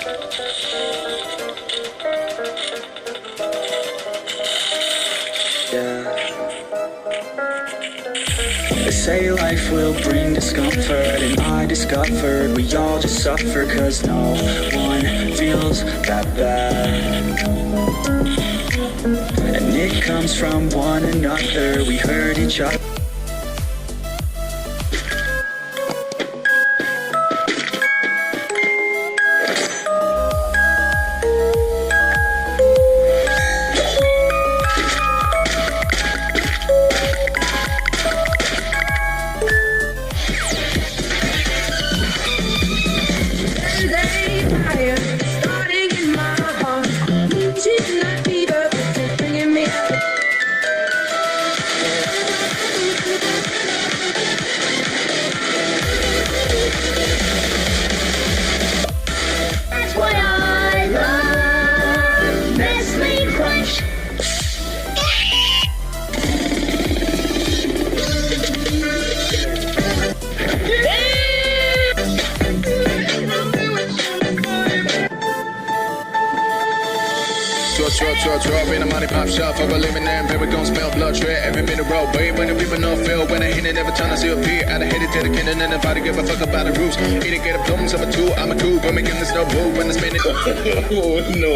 They say life will bring discomfort, and I discovered we all just suffer, cause no one feels that bad. And it comes from one another, we hurt each other. Drop in a money pop shop for a living and paper gon' smell blood tread every minute road. Wait when the people know feel when I hit it every time I see a peer. I hit it to the kingdom and nobody give a fuck about the roofs. Eat it, get a plums of a two, I'm a cool, but making this no boo when it's minute. Oh no.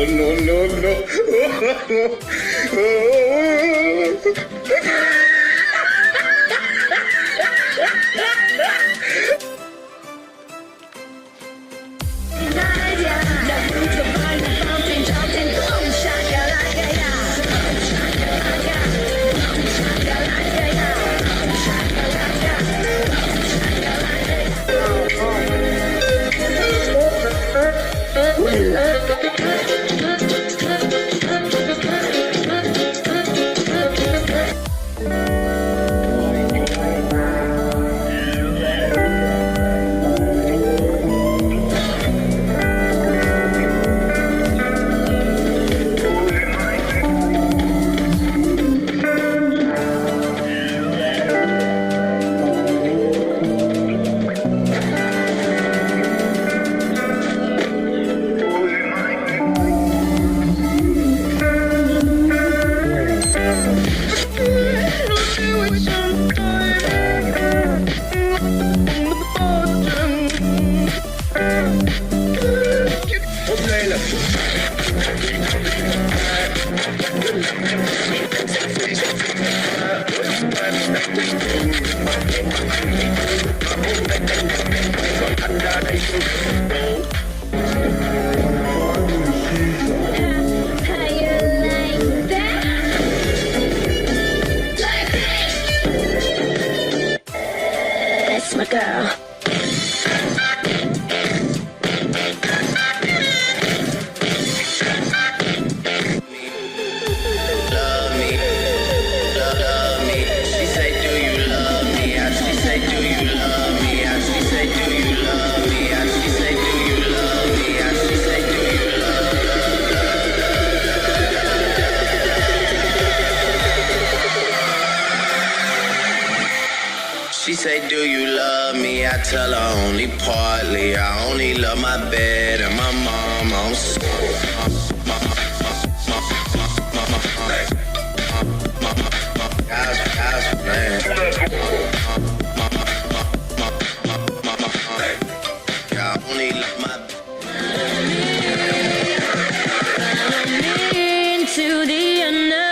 That's my girl. She say, do you love me? I tell her only partly. I only love my bed and my mom. I'm only love my into the under.